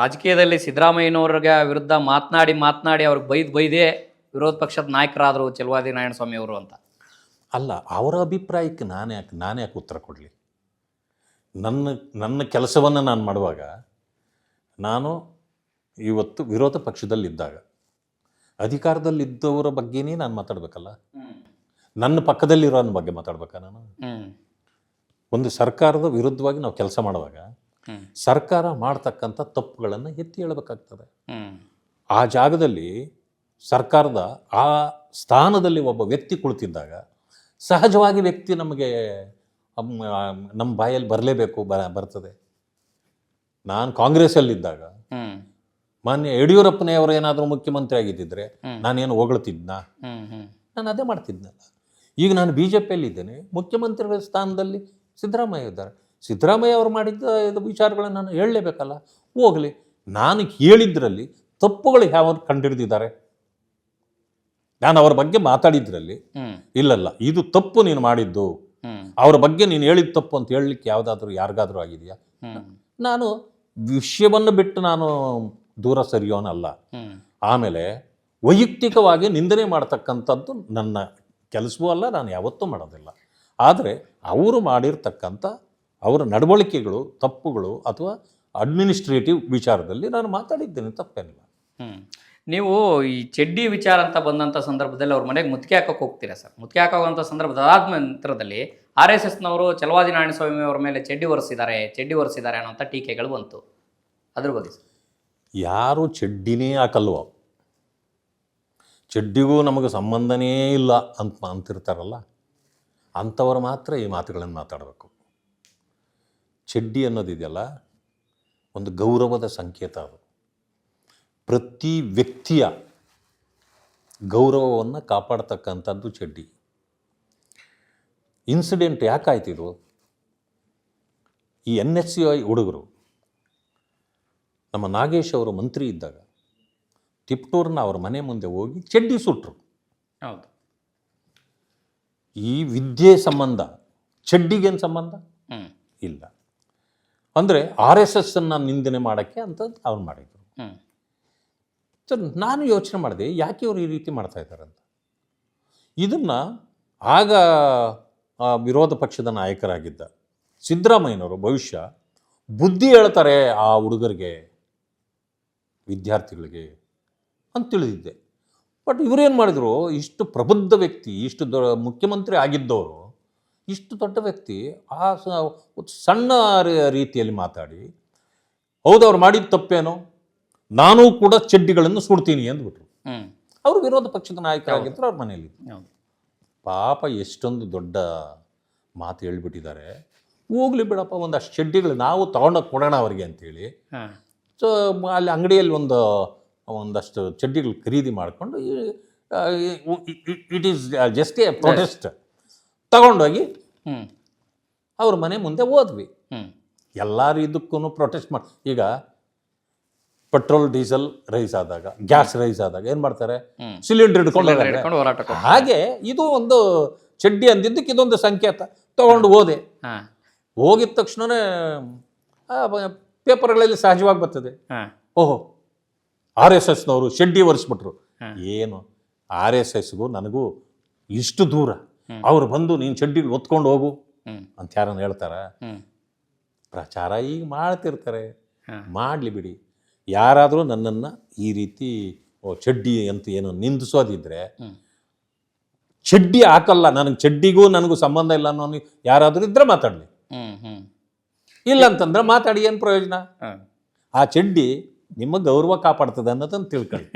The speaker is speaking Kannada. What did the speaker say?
ರಾಜಕೀಯದಲ್ಲಿ ಸಿದ್ದರಾಮಯ್ಯನವ್ರಿಗೆ ವಿರುದ್ಧ ಮಾತನಾಡಿ ಅವ್ರಿಗೆ ಬೈದೇ ವಿರೋಧ ಪಕ್ಷದ ನಾಯಕರಾದರು ಚೆಲುವಾದಿ ನಾರಾಯಣಸ್ವಾಮಿ ಅವರು ಅಂತ. ಅಲ್ಲ, ಅವರ ಅಭಿಪ್ರಾಯಕ್ಕೆ ನಾನು ಯಾಕೆ ಉತ್ತರ ಕೊಡಲಿ? ನನ್ನ ಕೆಲಸವನ್ನು ನಾನು ಮಾಡುವಾಗ, ನಾನು ಇವತ್ತು ವಿರೋಧ ಪಕ್ಷದಲ್ಲಿದ್ದಾಗ ಅಧಿಕಾರದಲ್ಲಿದ್ದವರ ಬಗ್ಗೆನೇ ನಾನು ಮಾತಾಡಬೇಕಲ್ಲ. ನನ್ನ ಪಕ್ಕದಲ್ಲಿರೋನ ಬಗ್ಗೆ ಮಾತಾಡ್ಬೇಕಾ ನಾನು? ಒಂದು ಸರ್ಕಾರದ ವಿರುದ್ಧವಾಗಿ ನಾವು ಕೆಲಸ ಮಾಡುವಾಗ ಸರ್ಕಾರ ಮಾಡ್ತಕ್ಕಂಥ ತಪ್ಪುಗಳನ್ನು ಎತ್ತಿ ಹೇಳಬೇಕಾಗ್ತದೆ. ಆ ಜಾಗದಲ್ಲಿ ಸರ್ಕಾರದ ಆ ಸ್ಥಾನದಲ್ಲಿ ಒಬ್ಬ ವ್ಯಕ್ತಿ ಕುಳಿತಿದ್ದಾಗ ಸಹಜವಾಗಿ ವ್ಯಕ್ತಿ ನಮಗೆ ನಮ್ಮ ಬಾಯಲ್ಲಿ ಬರಲೇಬೇಕು, ಬರ್ತದೆ. ನಾನು ಕಾಂಗ್ರೆಸ್ಸಲ್ಲಿದ್ದಾಗ ಮಾನ್ಯ ಯಡಿಯೂರಪ್ಪನೆಯವರು ಏನಾದರೂ ಮುಖ್ಯಮಂತ್ರಿ ಆಗಿದ್ದಿದ್ರೆ ನಾನೇನು ಹೊಗಳ್ತಿದ್ನಾ? ನಾನು ಅದೇ ಮಾಡ್ತಿದ್ನಲ್ಲ. ಈಗ ನಾನು BJPಯಲ್ಲಿದ್ದೇನೆ, ಮುಖ್ಯಮಂತ್ರಿಗಳ ಸ್ಥಾನದಲ್ಲಿ ಸಿದ್ದರಾಮಯ್ಯ ಇದ್ದಾರೆ. ಸಿದ್ದರಾಮಯ್ಯ ಅವರು ಮಾಡಿದ್ದ ಇದು ವಿಚಾರಗಳನ್ನು ನಾನು ಹೇಳಲೇಬೇಕಲ್ಲ. ಹೋಗಲಿ, ನಾನು ಹೇಳಿದ್ರಲ್ಲಿ ತಪ್ಪುಗಳು ಯಾವ ಕಂಡುಹಿಡಿದಿದ್ದಾರೆ? ನಾನು ಅವರ ಬಗ್ಗೆ ಮಾತಾಡಿದ್ರಲ್ಲಿ ಇಲ್ಲಲ್ಲ ಇದು ತಪ್ಪು ನೀನು ಮಾಡಿದ್ದು, ಅವರ ಬಗ್ಗೆ ನೀನು ಹೇಳಿದ ತಪ್ಪು ಅಂತ ಹೇಳಲಿಕ್ಕೆ ಯಾವುದಾದ್ರೂ ಯಾರಿಗಾದ್ರೂ ಆಗಿದೆಯಾ? ನಾನು ವಿಷಯವನ್ನು ಬಿಟ್ಟು ನಾನು ದೂರ ಸರಿಯೋನಲ್ಲ. ಆಮೇಲೆ ವೈಯಕ್ತಿಕವಾಗಿ ನಿಂದನೆ ಮಾಡ್ತಕ್ಕಂಥದ್ದು ನನ್ನ ಕೆಲಸವೂ ಅಲ್ಲ, ನಾನು ಯಾವತ್ತೂ ಮಾಡೋದಿಲ್ಲ. ಆದರೆ ಅವರು ಮಾಡಿರ್ತಕ್ಕಂಥ ಅವರ ನಡವಳಿಕೆಗಳು, ತಪ್ಪುಗಳು ಅಥವಾ ಅಡ್ಮಿನಿಸ್ಟ್ರೇಟಿವ್ ವಿಚಾರದಲ್ಲಿ ನಾನು ಮಾತಾಡಿದ್ದೇನೆ, ತಪ್ಪೇನಿಲ್ಲ. ನೀವು ಈ ಚಡ್ಡಿ ವಿಚಾರ ಅಂತ ಬಂದಂಥ ಸಂದರ್ಭದಲ್ಲಿ ಅವ್ರ ಮನೆಗೆ ಮುತ್ತಿಗೆ ಹಾಕೋಕೆ ಹೋಗ್ತೀರಾ ಸರ್. ಮುತ್ತಿಗೆ ಹಾಕೋಂಥ ಸಂದರ್ಭದಾದ ನಂತರದಲ್ಲಿ RSSನವರು ಚೆಲುವಾದಿ ನಾರಾಯಣಸ್ವಾಮಿ ಅವರ ಮೇಲೆ ಚಡ್ಡಿ ಒರೆಸಿದ್ದಾರೆ ಅನ್ನೋಂಥ ಟೀಕೆಗಳು ಬಂತು. ಅದ್ರ ಬಗ್ಗೆ ಸರ್, ಯಾರು ಚಡ್ಡಿನೇ ಹಾಕಲ್ವೋ, ಚಡ್ಡಿಗೂ ನಮಗೆ ಸಂಬಂಧನೇ ಇಲ್ಲ ಅಂತಿರ್ತಾರಲ್ಲ, ಅಂಥವ್ರು ಮಾತ್ರ ಈ ಮಾತುಗಳನ್ನು ಮಾತಾಡಬೇಕು. ಚಡ್ಡಿ ಅನ್ನೋದಿದೆಯಲ್ಲ, ಒಂದು ಗೌರವದ ಸಂಕೇತ. ಅದು ಪ್ರತಿ ವ್ಯಕ್ತಿಯ ಗೌರವವನ್ನು ಕಾಪಾಡ್ತಕ್ಕಂಥದ್ದು ಚಡ್ಡಿ. ಇನ್ಸಿಡೆಂಟ್ ಯಾಕಾಯ್ತಿದ್ರು? ಈ NSCI ಹುಡುಗರು ನಮ್ಮ ನಾಗೇಶ್ ಅವರು ಮಂತ್ರಿ ಇದ್ದಾಗ ತಿಪ್ಟೂರ್ನ ಅವ್ರ ಮನೆ ಮುಂದೆ ಹೋಗಿ ಚಡ್ಡಿ ಸುಟ್ಟರು. ಹೌದು. ಈ ವಿದ್ಯೆ ಸಂಬಂಧ ಚಡ್ಡಿಗೇನು ಸಂಬಂಧ ಇಲ್ಲ. ಅಂದರೆ RSSನ್ನು ನಿಂದನೆ ಮಾಡೋಕ್ಕೆ ಅಂತ ಅವ್ರು ಮಾಡಿದರು. ಸೊ ನಾನು ಯೋಚನೆ ಮಾಡಿದೆ, ಯಾಕೆ ಇವರು ಈ ರೀತಿ ಮಾಡ್ತಾ ಇದ್ದಾರೆ ಅಂತ. ಇದನ್ನು ಆಗ ವಿರೋಧ ಪಕ್ಷದ ನಾಯಕರಾಗಿದ್ದ ಸಿದ್ದರಾಮಯ್ಯನವರು ಭವಿಷ್ಯ ಬುದ್ಧಿ ಹೇಳ್ತಾರೆ ಆ ಹುಡುಗರಿಗೆ, ವಿದ್ಯಾರ್ಥಿಗಳಿಗೆ ಅಂತ ತಿಳಿದಿದ್ದೆ. ಬಟ್ ಇವರೇನು ಮಾಡಿದರು, ಇಷ್ಟು ಪ್ರಬುದ್ಧ ವ್ಯಕ್ತಿ, ಇಷ್ಟು ಮುಖ್ಯಮಂತ್ರಿ ಆಗಿದ್ದವರು, ಇಷ್ಟು ದೊಡ್ಡ ವ್ಯಕ್ತಿ ಆ ಸಣ್ಣ ರೀತಿಯಲ್ಲಿ ಮಾತಾಡಿ, ಹೌದು ಅವ್ರು ಮಾಡಿದ ತಪ್ಪೇನೋ, ನಾನೂ ಕೂಡ ಚಡ್ಡಿಗಳನ್ನು ಸುಡ್ತೀನಿ ಅಂದ್ಬಿಟ್ರು. ಅವರು ವಿರೋಧ ಪಕ್ಷದ ನಾಯಕರಾಗಿದ್ದರು, ಅವ್ರ ಮನೆಯಲ್ಲಿ. ಪಾಪ ಎಷ್ಟೊಂದು ದೊಡ್ಡ ಮಾತು ಹೇಳ್ಬಿಟ್ಟಿದ್ದಾರೆ. ಹೋಗ್ಲಿ ಬಿಡಪ್ಪ, ಒಂದಷ್ಟು ಚಡ್ಡಿಗಳು ನಾವು ತೊಗೊಂಡೋಗಿ ಕೊಡೋಣ ಅವ್ರಿಗೆ ಅಂಥೇಳಿ. ಸೊ ಅಲ್ಲಿ ಅಂಗಡಿಯಲ್ಲಿ ಒಂದಷ್ಟು ಚಡ್ಡಿಗಳು ಖರೀದಿ ಮಾಡಿಕೊಂಡು, it is just A protest ತಗೊಂಡೋಗಿ ಅವ್ರ ಮನೆ ಮುಂದೆ ಹೋದ್ವಿ. ಎಲ್ಲರೂ ಇದಕ್ಕೂ ಪ್ರೊಟೆಸ್ಟ್ ಮಾಡಿ, ಈಗ ಪೆಟ್ರೋಲ್ ಡೀಸೆಲ್ ರೈಸ್ ಆದಾಗ, ಗ್ಯಾಸ್ ರೈಸ್ ಆದಾಗ ಏನು ಮಾಡ್ತಾರೆ, ಸಿಲಿಂಡರ್ ಹಿಡ್ಕೊಂಡು ಹೋರಾಟ. ಹಾಗೆ ಇದು ಒಂದು ಚಡ್ಡಿ ಅಂದಿದ್ದಕ್ಕೆ ಇದೊಂದು ಸಂಕೇತ. ತಗೊಂಡು ಹೋಗಿದ ತಕ್ಷಣವೇ ಪೇಪರ್ಗಳಲ್ಲಿ ಸಹಜವಾಗಿ ಬರ್ತದೆ, ಓಹೋ RSSನವರು ಚಡ್ಡಿ ಒರೆಸ್ಬಿಟ್ರು. ಏನು RSSಗೂ ನನಗೂ ಇಷ್ಟು ದೂರ, ಅವ್ರು ಬಂದು ನೀನು ಚಡ್ಡಿಗಳು ಒತ್ಕೊಂಡು ಹೋಗು ಅಂತ ಯಾರನ್ನು ಹೇಳ್ತಾರ? ಪ್ರಚಾರ ಈಗ ಮಾಡ್ತಿರ್ತಾರೆ, ಮಾಡಲಿ ಬಿಡಿ. ಯಾರಾದರೂ ನನ್ನನ್ನು ಈ ರೀತಿ ಚಡ್ಡಿ ಅಂತ ಏನು ನಿಂದಿಸೋದಿದ್ರೆ, ಚಡ್ಡಿ ಹಾಕಲ್ಲ, ನನಗೆ ಚಡ್ಡಿಗೂ ನನಗೂ ಸಂಬಂಧ ಇಲ್ಲ ಅನ್ನೋ ಯಾರಾದರೂ ಇದ್ರೆ ಮಾತಾಡಲಿ. ಇಲ್ಲ ಅಂತಂದ್ರೆ ಮಾತಾಡಿ ಏನು ಪ್ರಯೋಜನ? ಆ ಚಡ್ಡಿ ನಿಮ್ಮ ಗೌರವ ಕಾಪಾಡ್ತದೆ ಅನ್ನೋದನ್ನು ತಿಳ್ಕೊಳ್ಳಿ.